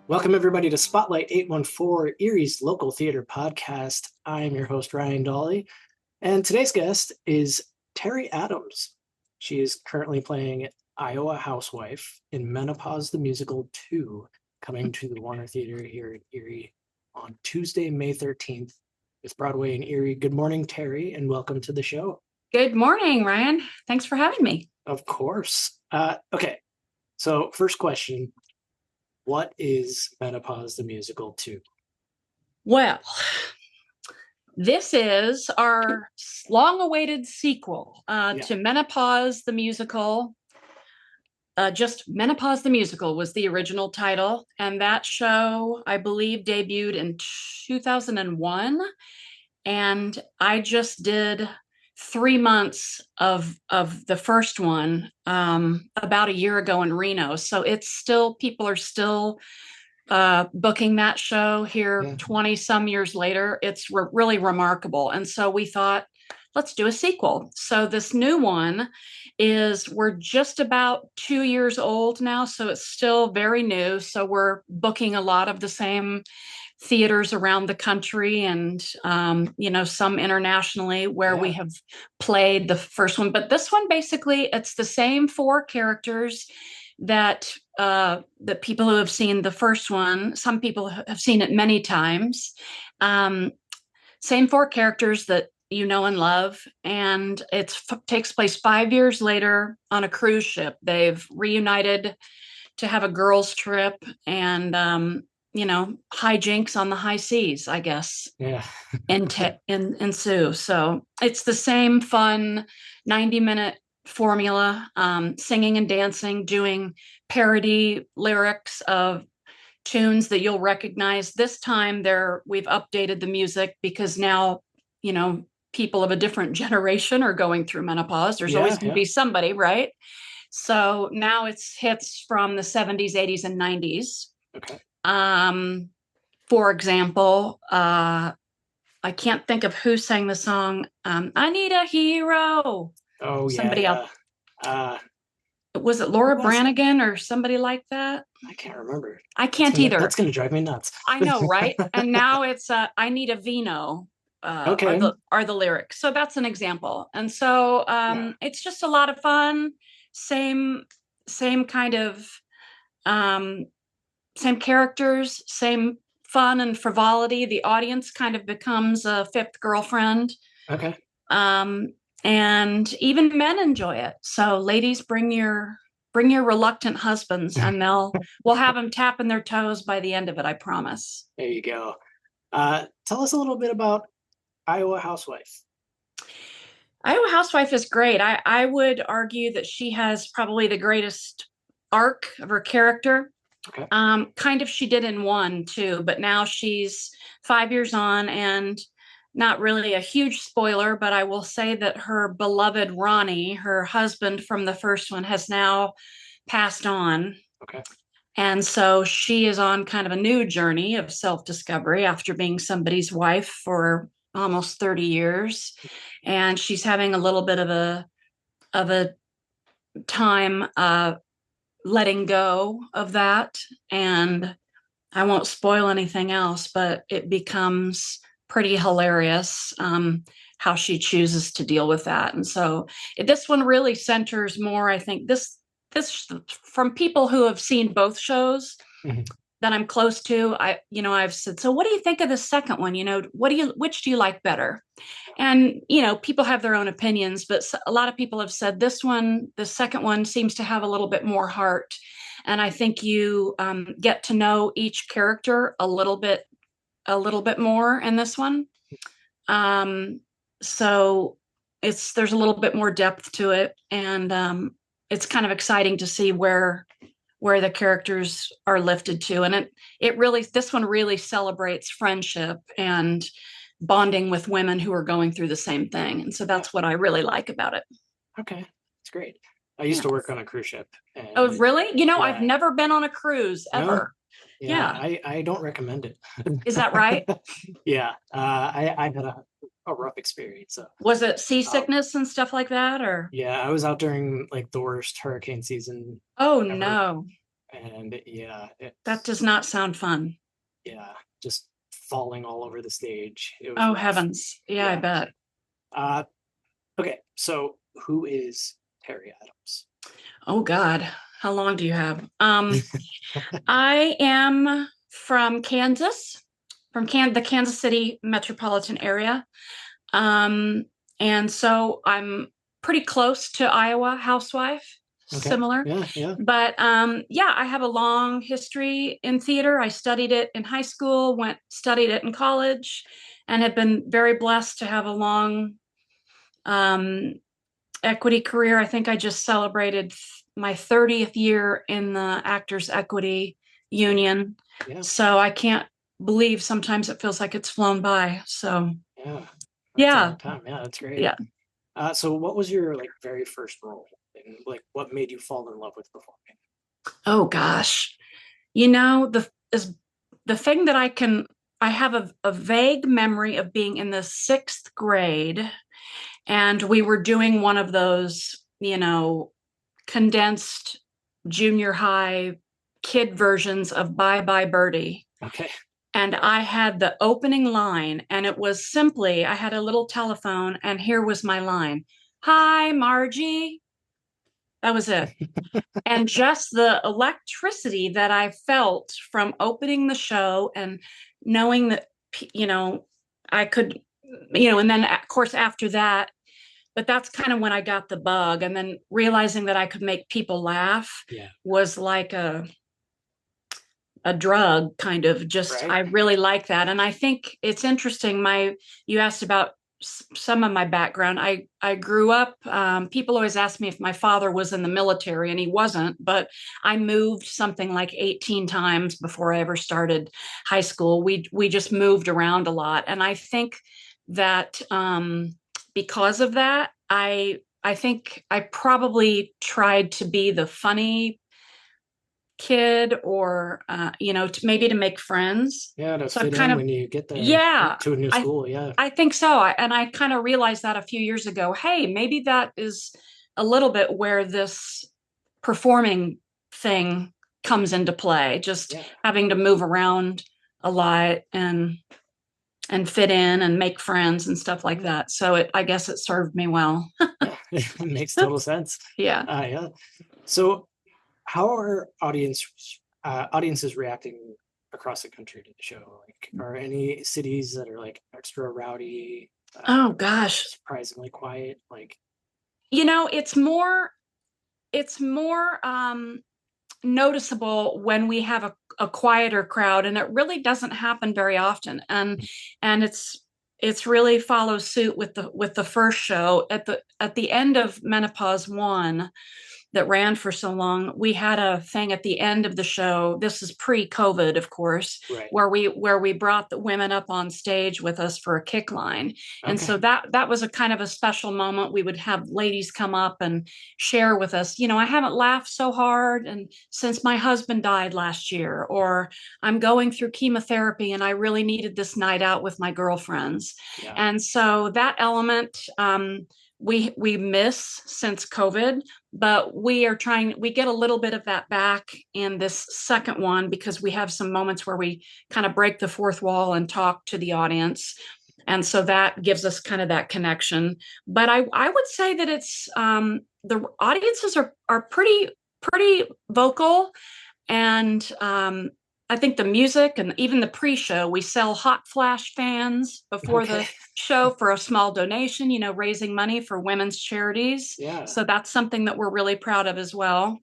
Welcome, everybody, to Spotlight 814, Erie's local theater podcast. I'm your host, Ryan Dolly, and today's guest is Teri Adams. She is currently playing Iowa Housewife in Menopause the Musical 2, coming to the Warner Theater here in Erie on Tuesday, May 13th, with Broadway in Erie. Good morning, Teri, and welcome to the show. Good morning, Ryan. Thanks for having me. Of course. Okay, so first question. What is Menopause the Musical 2? Well, this is our long-awaited sequel to Menopause the Musical. Just Menopause the Musical was the original title, and that show, I believe, debuted in 2001. And I just did 3 months of the first one about a year ago in Reno. So it's still, people are still booking that show here 20 some years later. It's really remarkable. And so we thought, let's do a sequel. So this new one we're just about 2 years old now. So it's still very new. So we're booking a lot of the same theaters around the country and some internationally where we have played the first one. But this one, basically, it's the same four characters that the people who have seen the first one, some people have seen it many times. Same four characters that you know and love, and it takes place 5 years later on a cruise ship. They've reunited to have a girls' trip, and hijinks on the high seas, I guess. Ensue. So it's the same fun 90-minute formula, singing and dancing, doing parody lyrics of tunes that you'll recognize. This time we've updated the music because now, people of a different generation are going through menopause. There's always going to be somebody, right? So now it's hits from the 70s, 80s, and 90s. Okay. For example, I can't think of who sang the song. I Need a Hero. Oh, somebody else. Was it Laura Branigan or somebody like that? I can't remember. I can't either. That's going to drive me nuts. I know, right? And now it's I Need a Vino. Are the lyrics. So that's an example. And so it's just a lot of fun. Same kind of same characters, same fun and frivolity. The audience kind of becomes a fifth girlfriend. Okay. And even men enjoy it. So ladies, bring your reluctant husbands, and we'll have them tapping their toes by the end of it, I promise. There you go. Tell us a little bit about Iowa Housewife. Iowa Housewife is great. I would argue that she has probably the greatest arc of her character. Okay. Kind of she did in one too, but now she's 5 years on, and not really a huge spoiler, but I will say that her beloved Ronnie, her husband from the first one, has now passed on. Okay. And so she is on kind of a new journey of self-discovery after being somebody's wife for almost 30 years. And she's having a little bit of a time letting go of that. And I won't spoil anything else, but it becomes pretty hilarious how she chooses to deal with that. And so this one really centers more, I think, this from people who have seen both shows that I'm close to. I've said, so what do you think of the second one? Which do you like better? And, people have their own opinions, but a lot of people have said the second one seems to have a little bit more heart. And I think you get to know each character a little bit more in this one. So there's a little bit more depth to it. And it's kind of exciting to see where the characters are lifted to. And this one really celebrates friendship and bonding with women who are going through the same thing. And so that's what I really like about it. Okay. It's great. I used to work on a cruise ship. Oh, really? I've never been on a cruise ever. No? Yeah. I don't recommend it. Is that right? Yeah. I had a rough experience. So. Was it seasickness and stuff like that, or? Yeah, I was out during like the worst hurricane season. Oh, ever. No. And yeah, That it's does not sound fun. yeah, just falling all over the stage. It was Oh, rough. heavens. Yeah, I Yeah. bet. Uh, okay, so who is Teri Adams? Oh, God. How long do you have? I am from Kansas, the Kansas City metropolitan area. Um, and so I'm pretty close to Iowa Housewife, Okay. similar. Yeah, yeah. But yeah, I have a long history in theater. I studied it in high school, studied it in college, and have been very blessed to have a long um, equity career. I think I just celebrated my 30th year in the Actors Equity Union. Yeah, So I can't believe sometimes it feels like it's flown by. So yeah. That's a yeah, long time. Yeah, that's great. yeah. So what was your like very first role? And like what made you fall in love with performing? Oh gosh. You know, the thing that I have a vague memory of being in the sixth grade, and we were doing one of those, condensed junior high kid versions of Bye Bye Birdie. Okay. And I had the opening line, and it was simply I had a little telephone, and here was my line. Hi, Margie. That was it. And just the electricity that I felt from opening the show and knowing that, I could, and then of course after that, but that's kind of when I got the bug. And then realizing that I could make people laugh Yeah. was like a drug kind of just, Right. I really like that. And I think it's interesting. You asked about some of my background. I grew up, people always ask me if my father was in the military, and he wasn't, but I moved something like 18 times before I ever started high school. We just moved around a lot. And I think that because of that, I think I probably tried to be the funny kid, or maybe to make friends. Yeah, to So I've fit kind in of, when you get there yeah, to a new i school. Yeah. i think so. And I kind of realized that a few years ago, hey, maybe that is a little bit where this performing thing comes into play, just Yeah. having to move around a lot and fit in and make friends and stuff like Yeah. that. So I guess it served me well. Yeah. It makes total sense. Yeah. Yeah. So how are audiences reacting across the country to the show? Like, are any cities that are like extra rowdy, Oh gosh. surprisingly quiet? Like, It's more noticeable when we have a quieter crowd, and it really doesn't happen very often. And it's really follows suit with the first show at the end of Menopause One that ran for so long. We had a thing at the end of the show. This is pre-COVID, of course, right. where we brought the women up on stage with us for a kick line. And Okay. so that was a kind of a special moment. We would have ladies come up and share with us, I haven't laughed so hard and since my husband died last year, or I'm going through chemotherapy and I really needed this night out with my girlfriends. Yeah. And so that element, we miss since COVID, but we get a little bit of that back in this second one, because we have some moments where we kind of break the fourth wall and talk to the audience. And so that gives us kind of that connection. But I would say that it's the audiences are pretty vocal. And I think the music and even the pre-show, we sell hot flash fans before Okay. the show for a small donation, raising money for women's charities. Yeah. So that's something that we're really proud of as well.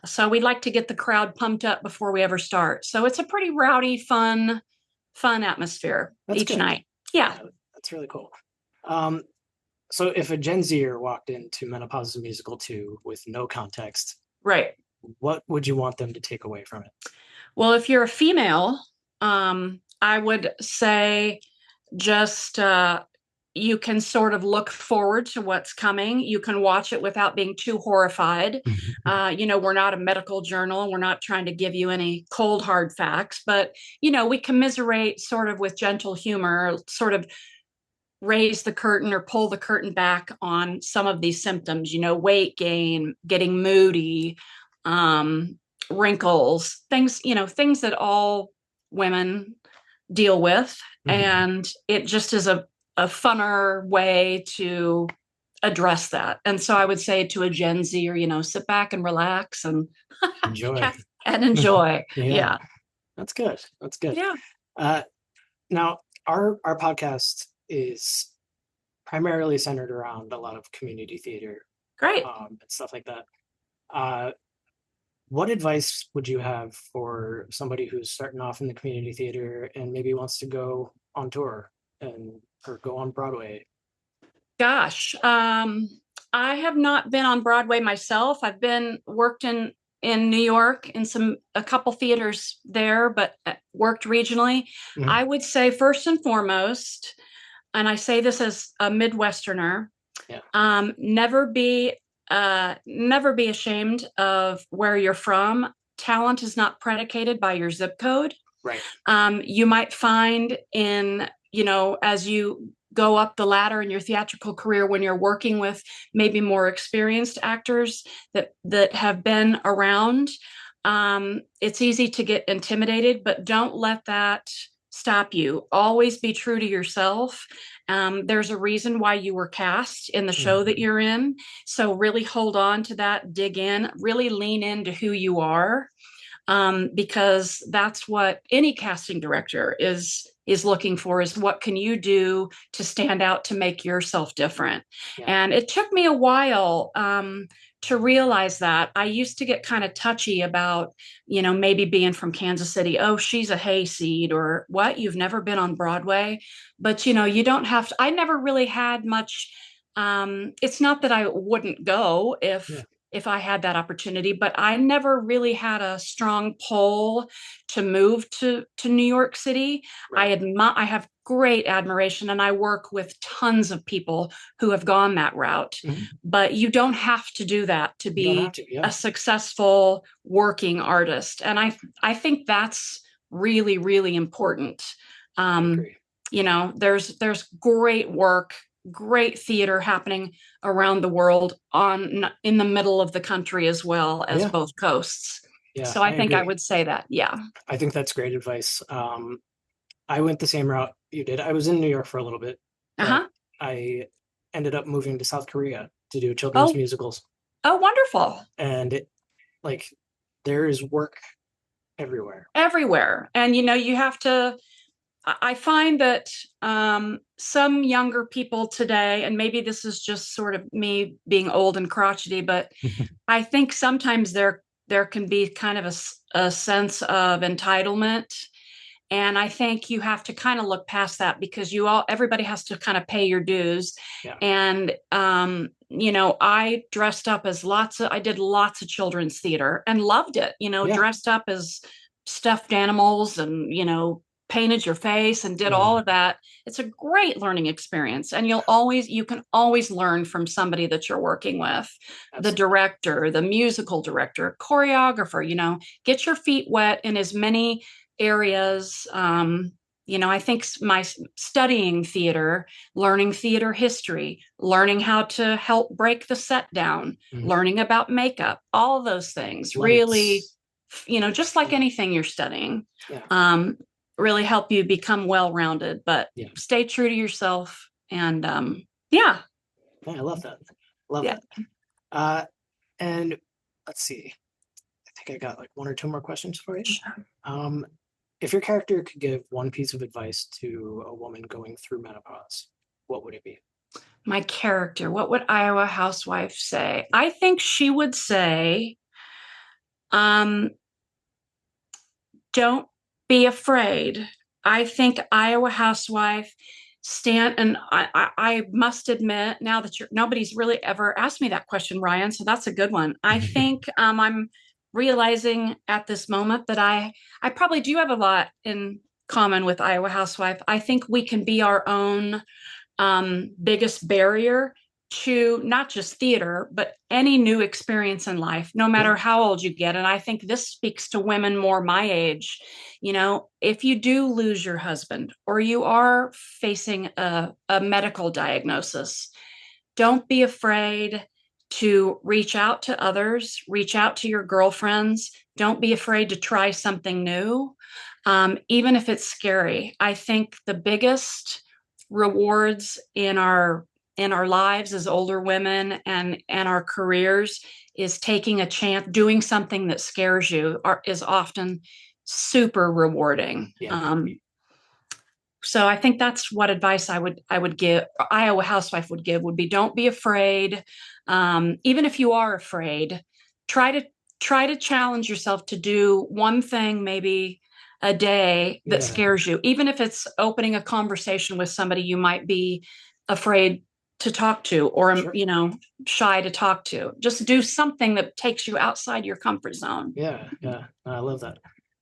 So we'd like to get the crowd pumped up before we ever start. So it's a pretty rowdy, fun atmosphere That's each good. night. Yeah, Yeah, that's really cool. Um, so if a Gen Zer walked into Menopause the Musical 2 with no context, right. what would you want them to take away from it? Well, if you're a female, I would say just you can sort of look forward to what's coming. You can watch it without being too horrified. We're not a medical journal. We're not trying to give you any cold, hard facts, but, we commiserate sort of with gentle humor, sort of raise the curtain or pull the curtain back on some of these symptoms, weight gain, getting moody, wrinkles, things, things that all women deal with. And it just is a funner way to address that. And so I would say to a Gen Z, or, sit back and relax and enjoy. and enjoy. Yeah. That's good. That's good. Yeah. Now our podcast is primarily centered around a lot of community theater. Great. And stuff like that. What advice would you have for somebody who's starting off in the community theater and maybe wants to go on tour or go on Broadway? Gosh, I have not been on Broadway myself. I've worked in New York in a couple theaters there, but worked regionally. I would say first and foremost, and I say this as a Midwesterner, never be ashamed of where you're from. Talent is not predicated by your zip code. Right. You might find as you go up the ladder in your theatrical career, when you're working with maybe more experienced actors that have been around, it's easy to get intimidated, but don't let that stop you. Always be true to yourself. There's a reason why you were cast in the show that you're in. So really hold on to that, dig in, really lean into who you are. Because that's what any casting director is looking for, is what can you do to stand out, to make yourself different. And it took me a while to realize that. I used to get kind of touchy about, maybe being from Kansas City. Oh, she's a hayseed, or what? You've never been on Broadway? But, you don't have to. I never really had much. It's not that I wouldn't go if I had that opportunity, but I never really had a strong pull to move to New York City. Right. I have great admiration, and I work with tons of people who have gone that route. But you don't have to do that to be a successful working artist. And I think that's really, really important. There's great work, great theater happening around the world in the middle of the country as well as both coasts. So I think agree. I would say that. Yeah. I think that's great advice. I went the same route you did. I was in New York for a little bit. I ended up moving to South Korea to do children's musicals. Oh, wonderful. And there is work everywhere. And, you have to, I find that some younger people today, and maybe this is just sort of me being old and crotchety, but I think sometimes there can be kind of a sense of entitlement. And I think you have to kind of look past that, because everybody has to kind of pay your dues. And, I dressed up as I did lots of children's theater and loved it, dressed up as stuffed animals and, painted your face and did all of that. It's a great learning experience. And you can always learn from somebody that you're working with. Absolutely. The director, the musical director, choreographer, get your feet wet in as many areas. I think my studying theater, learning theater history, learning how to help break the set down, learning about makeup, all of those things, lights. Really, just like anything you're studying, really help you become well-rounded, but stay true to yourself. And I love that. Love that. And let's see. I think I got like one or two more questions for you. Sure. If your character could give one piece of advice to a woman going through menopause, what would it be? My character, what would Iowa Housewife say? I think she would say, don't be afraid. I think Iowa Housewife and I must admit now that nobody's really ever asked me that question, Ryan, so that's a good one. I think I'm realizing at this moment that I probably do have a lot in common with Iowa Housewife. I think we can be our own biggest barrier to not just theater, but any new experience in life, no matter how old you get. And I think this speaks to women more my age. If you do lose your husband, or you are facing a medical diagnosis, don't be afraid to reach out to others, reach out to your girlfriends. Don't be afraid to try something new, even if it's scary. I think the biggest rewards in our lives as older women and our careers is taking a chance, doing something that scares you is often super rewarding. Yeah. So I think that's what advice I would give, Iowa Housewife would give, would be don't be afraid. Even if you are afraid, try to challenge yourself to do one thing maybe a day that scares you, even if it's opening a conversation with somebody you might be afraid to talk to, or shy to talk to. Just do something that takes you outside your comfort zone. Yeah, I love that.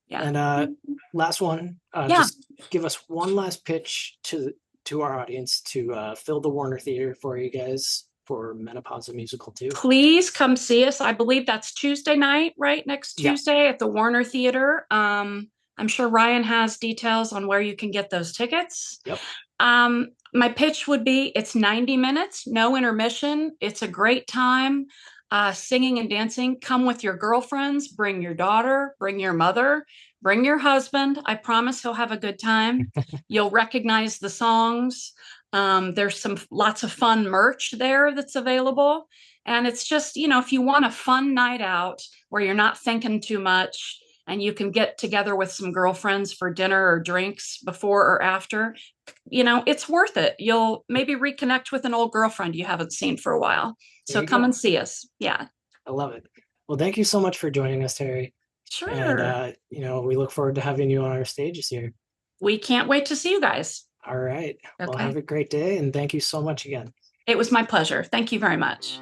Yeah. And last one, just give us one last pitch to our audience to fill the Warner Theater for you guys for Menopause the Musical 2. Please come see us. I believe that's Tuesday night, right? Next Tuesday at the Warner Theater. I'm sure Ryan has details on where you can get those tickets. Yep. My pitch would be it's 90 minutes, no intermission. It's a great time. Singing and dancing. Come with your girlfriends, bring your daughter, bring your mother, bring your husband. I promise he'll have a good time. You'll recognize the songs. There's lots of fun merch there that's available. And it's just, if you want a fun night out where you're not thinking too much and you can get together with some girlfriends for dinner or drinks before or after, it's worth it. You'll maybe reconnect with an old girlfriend you haven't seen for a while. So come and see us. Yeah. I love it. Well, thank you so much for joining us, Teri. Sure. And, we look forward to having you on our stages here. We can't wait to see you guys. All right. Okay. Well, have a great day. And thank you so much again. It was my pleasure. Thank you very much.